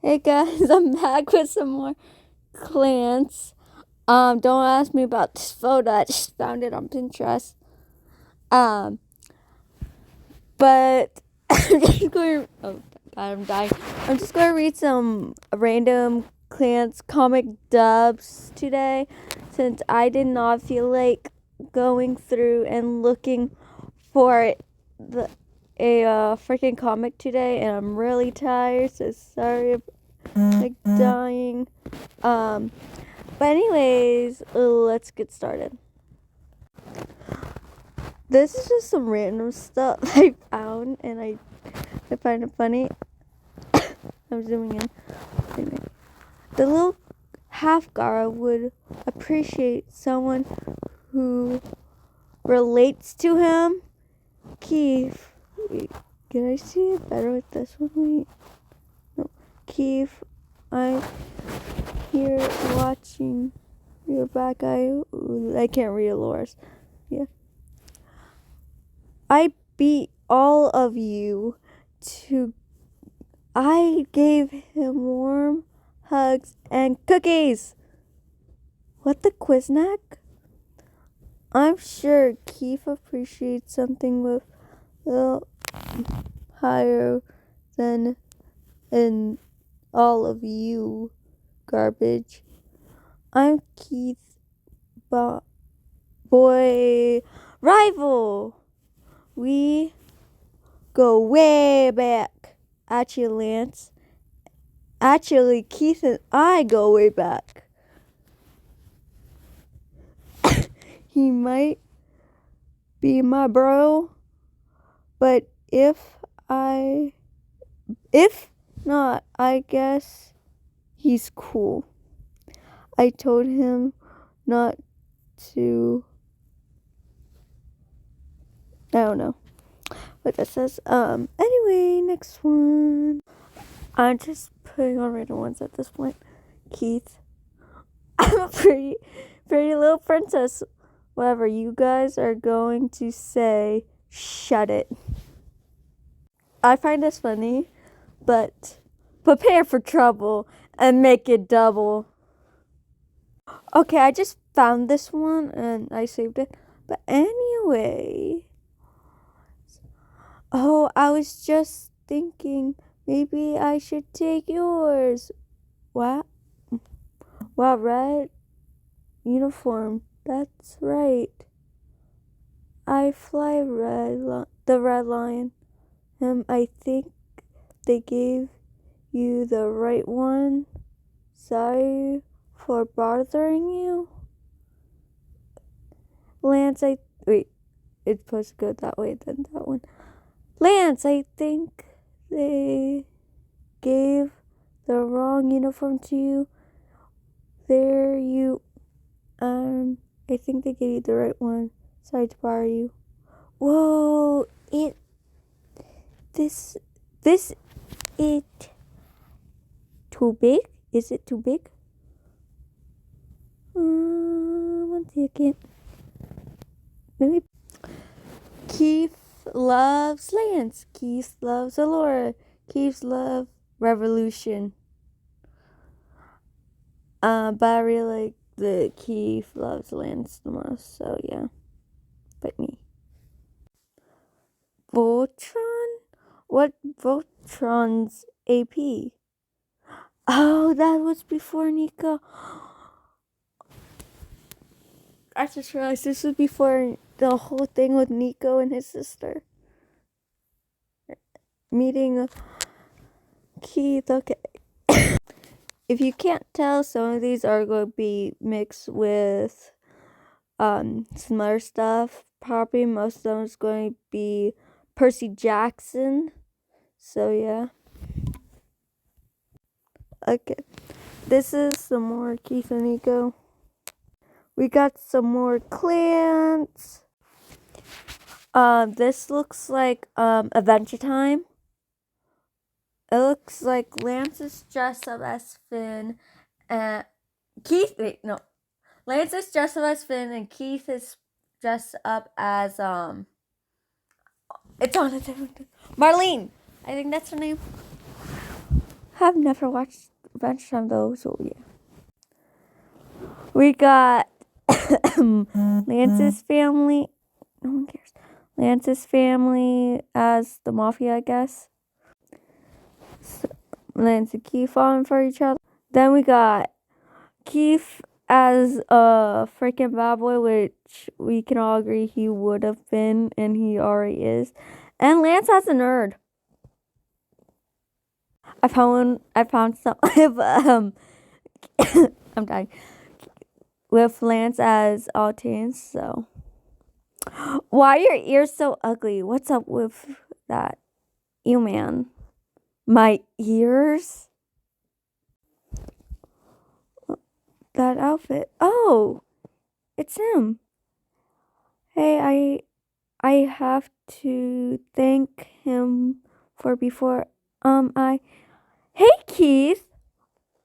Hey guys, I'm back with some more clans. Don't ask me about this photo. I just found it on Pinterest. Um, but I'm just going. Oh God, I'm dying. I'm just going to read some random clans comic dubs today, since I did not feel like going through and looking for a freaking comic today, and I'm really tired. So sorry, like dying. But anyways, let's get started. This is just some random stuff I found, and I find it funny. I'm zooming in. Anyway, the little half Gara would appreciate someone who relates to him. Keith, wait, can I see it better with this one? Wait, no, Keith, I'm here watching your back. I can't read Loris. Yeah. I beat all of you to. I gave him warm hugs and cookies. What the Quiznak? I'm sure Keith appreciates something with a little higher than in all of you garbage. I'm Keith's boy rival. We go way back. Actually, Lance. Actually, Keith and I go way back. He might be my bro, but if not, I guess he's cool. I told him not to. I don't know what that says. Anyway, next one. I'm just putting on random ones at this point. Keith. I'm a pretty little princess. Whatever you guys are going to say, shut it. I find this funny, but prepare for trouble and make it double. Okay, I just found this one and I saved it. But anyway. Oh, I was just thinking maybe I should take yours. What? Wow, red uniform. That's right. I fly the red lion. I think they gave you the right one. Sorry for bothering you. Lance, wait, it's supposed to go that way, then that one. Lance, I think they gave the wrong uniform to you. I think they gave you the right one. Sorry to bother you. Whoa, this it too big? Is it too big? One second. Maybe. Keith loves Lance. Keith loves Allura. Keith loves Revolution. But I really like the Keith loves Lance the most. So yeah, but me. Voltron? What Voltron's AP? Oh, that was before Nico. I just realized this was before the whole thing with Nico and his sister. Meeting Keith, okay. If you can't tell, some of these are going to be mixed with some other stuff. Probably most of them is going to be Percy Jackson. So yeah. Okay. This is some more Keith and Nico. We got some more clans. This looks like Adventure Time. It looks like Lance is dressed up as Finn, and Lance is dressed up as Finn, and Keith is dressed up as it's on a different. Marlene, I think that's her name. Have never watched Adventure Time though, so yeah. We got Lance's family. No one cares. Lance's family as the mafia, I guess. So, Lance and Keith falling for each other. Then we got Keith as a freaking bad boy, which we can all agree he would have been, and he already is. And Lance as a nerd. I found some I'm dying. With Lance as Altane, so why are your ears so ugly? What's up with that? You man. My ears? That outfit. Oh, it's him. Hey, I have to thank him for before I Hey Keith.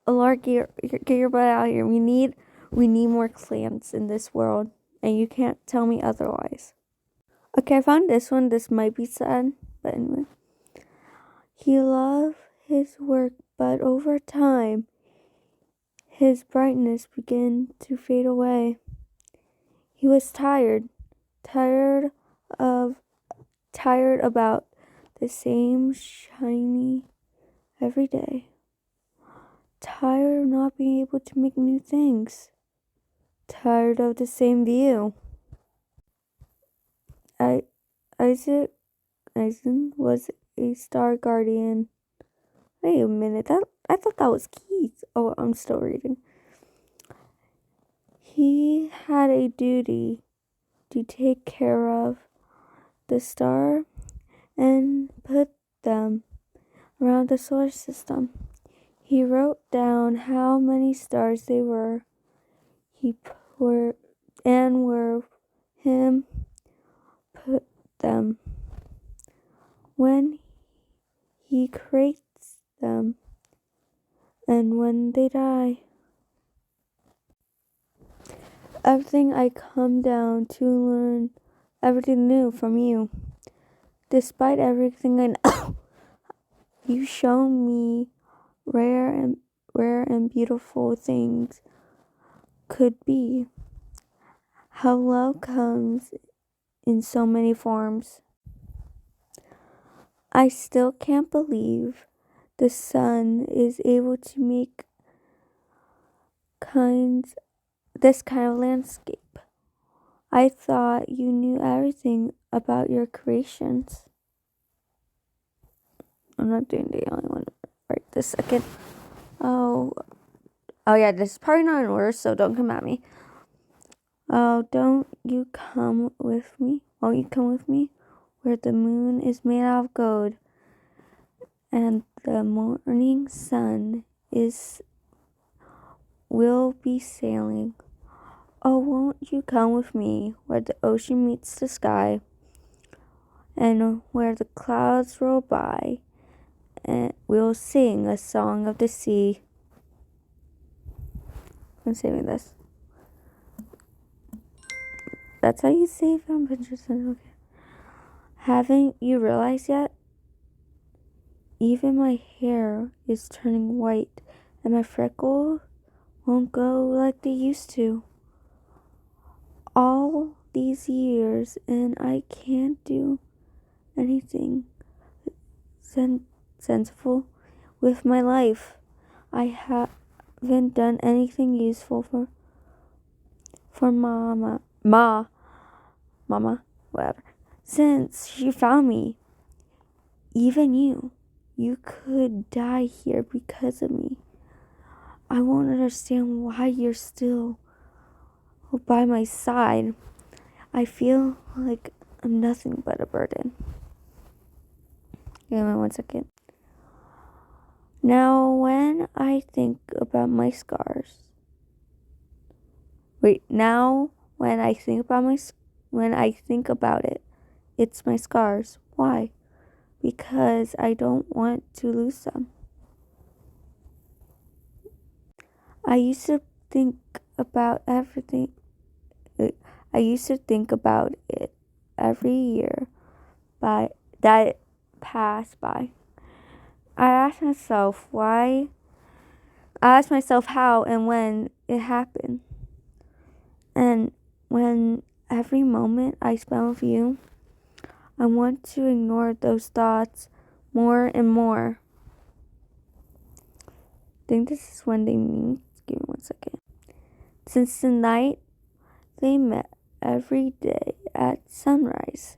Lord, get your butt out here. We need more clans in this world, and you can't tell me otherwise. Okay, I found this one. This might be sad, but anyway. He loved his work, but over time, his brightness began to fade away. He was tired about the same shiny every day. Tired of not being able to make new things. Tired of the same view. Eisen was a star guardian. Wait a minute, I thought that was Keith. Oh, I'm still reading. He had a duty to take care of the star and put them around the solar system. He wrote down how many stars they were. Where him put them. When he creates them and when they die. Everything I come down to learn everything new from you. Despite everything I know, you show me rare and beautiful things could be. How love comes in so many forms. I still can't believe the sun is able to make this kind of landscape. I thought you knew everything about your creations. I'm not doing the only one right this second. Oh yeah, this is probably not in order, so don't come at me. Oh, don't you come with me? Won't you come with me? Where the moon is made out of gold and the morning sun will be sailing. Oh, won't you come with me where the ocean meets the sky and where the clouds roll by and we'll sing a song of the sea. I'm saving this. That's how you save on Pinterest. Okay. Haven't you realized yet? Even my hair is turning white and my freckles won't go like they used to. All these years and I can't do anything sensible with my life. I haven't done anything useful for mama, whatever. Since she found me, even you could die here because of me. I won't understand why you're still by my side. I feel like I'm nothing but a burden. Give me 1 second. Now, when I think about my scars. When I think about it, it's my scars. Why? Because I don't want to lose them. I used to think about it every year that passed by. I asked myself why. I asked myself how and when it happened. And when every moment I spend with you, I want to ignore those thoughts more and more. I think this is when they meet. Give me 1 second. Since the night they met every day at sunrise,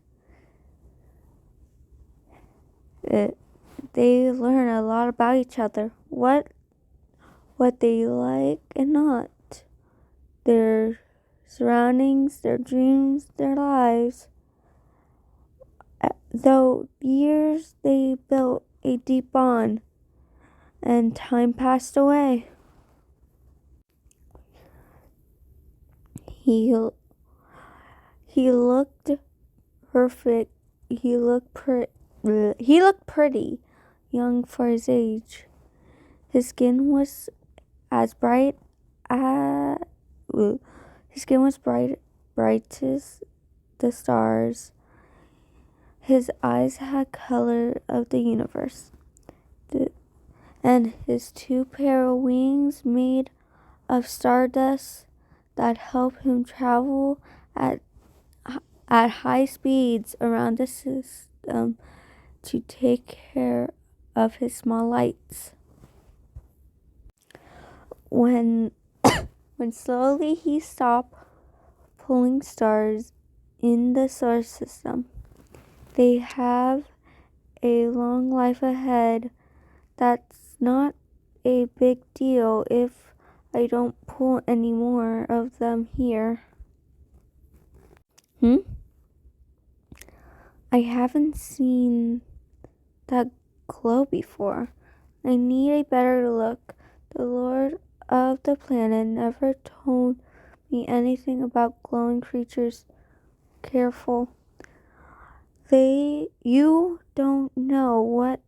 they learn a lot about each other. What they like and not. Their surroundings, their dreams, their lives. Though years they built a deep bond and time passed away. He looked perfect. He looked pretty young for his age. His skin was as bright as as the stars. His eyes had color of the universe. And his 2 pair of wings made of stardust that help him travel at high speeds around the system to take care of his small lights. When slowly he stopped pulling stars in the solar system, they have a long life ahead. That's not a big deal if I don't pull any more of them here. I haven't seen that glow before. I need a better look. The Lord of the planet never told me anything about glowing creatures. Careful. You don't know what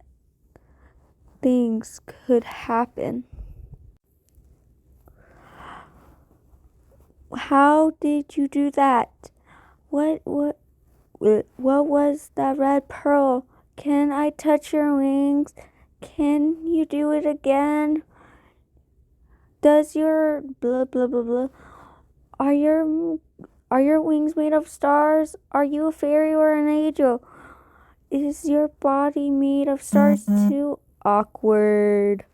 things could happen. How did you do that? What was that red pearl? Can I touch your wings? Can you do it again? Does your blah blah blah blah? Are your wings made of stars? Are you a fairy or an angel? Is your body made of stars too? Awkward.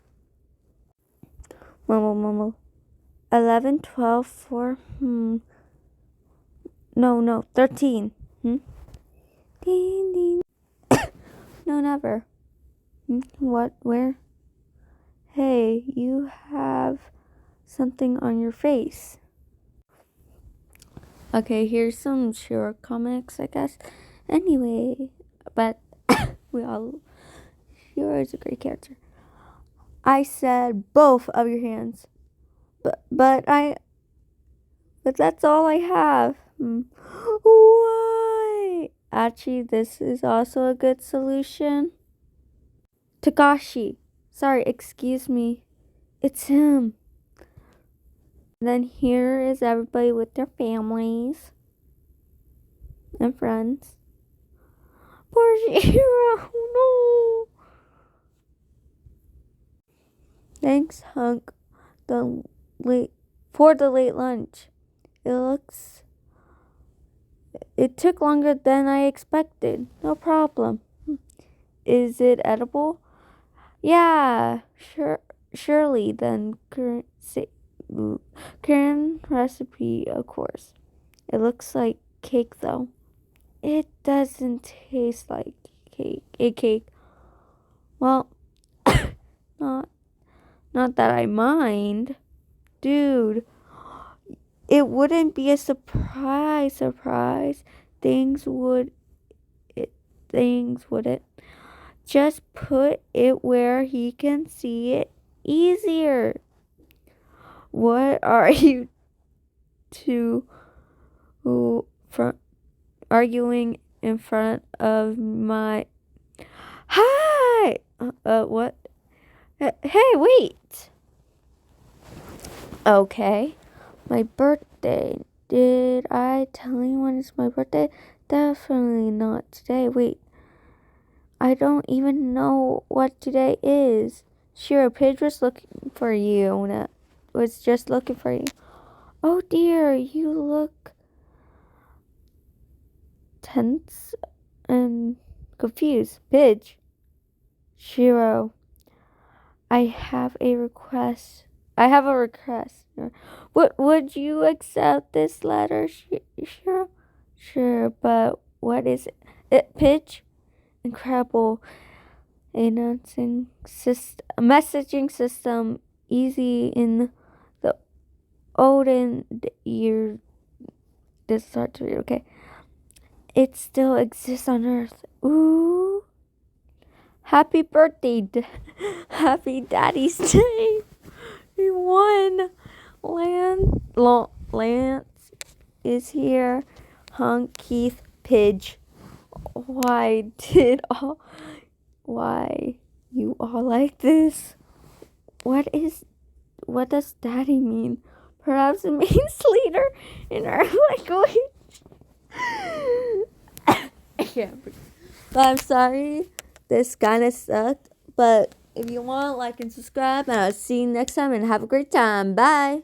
Mumble. 11, 12, 4. No, 13. Ding, ding. No, never. What? Where? Hey, you have something on your face. Okay, here's some short comics, I guess. Anyway, but Shiro is a great character. I said both of your hands, but that's all I have. Why? Actually, this is also a good solution. Takashi. Sorry, excuse me. It's him. Then here is everybody with their families and friends. Poor Shiro, no. Thanks, Hunk, for the late lunch. It took longer than I expected. No problem. Is it edible? Yeah, surely. Then current recipe, of course. It looks like cake, though. It doesn't taste like cake. Well, not that I mind. Dude, it wouldn't be a surprise. Things wouldn't. Just put it where he can see it easier. What are you two arguing in front of my... Hi! What? Hey, wait! Okay. My birthday. Did I tell anyone it's my birthday? Definitely not today. Wait. I don't even know what today is. Sure, Pidge was looking for you. Was just looking for you. Oh dear, you look tense and confused. Pidge. Shiro, I have a request. Would you accept this letter, Shiro? Sure, but what is it? Pidge? Incredible. Messaging system easy in the olden year. This is hard to read. Okay, it still exists on Earth. Ooh, happy birthday, happy Daddy's Day! We won. Lance is here. Hunk, Keith, Pidge. Why you all like this? What does Daddy mean? Perhaps it means leader in our language. I can't breathe. But I'm sorry, this kinda sucked. But if you want, like and subscribe, and I'll see you next time and have a great time. Bye.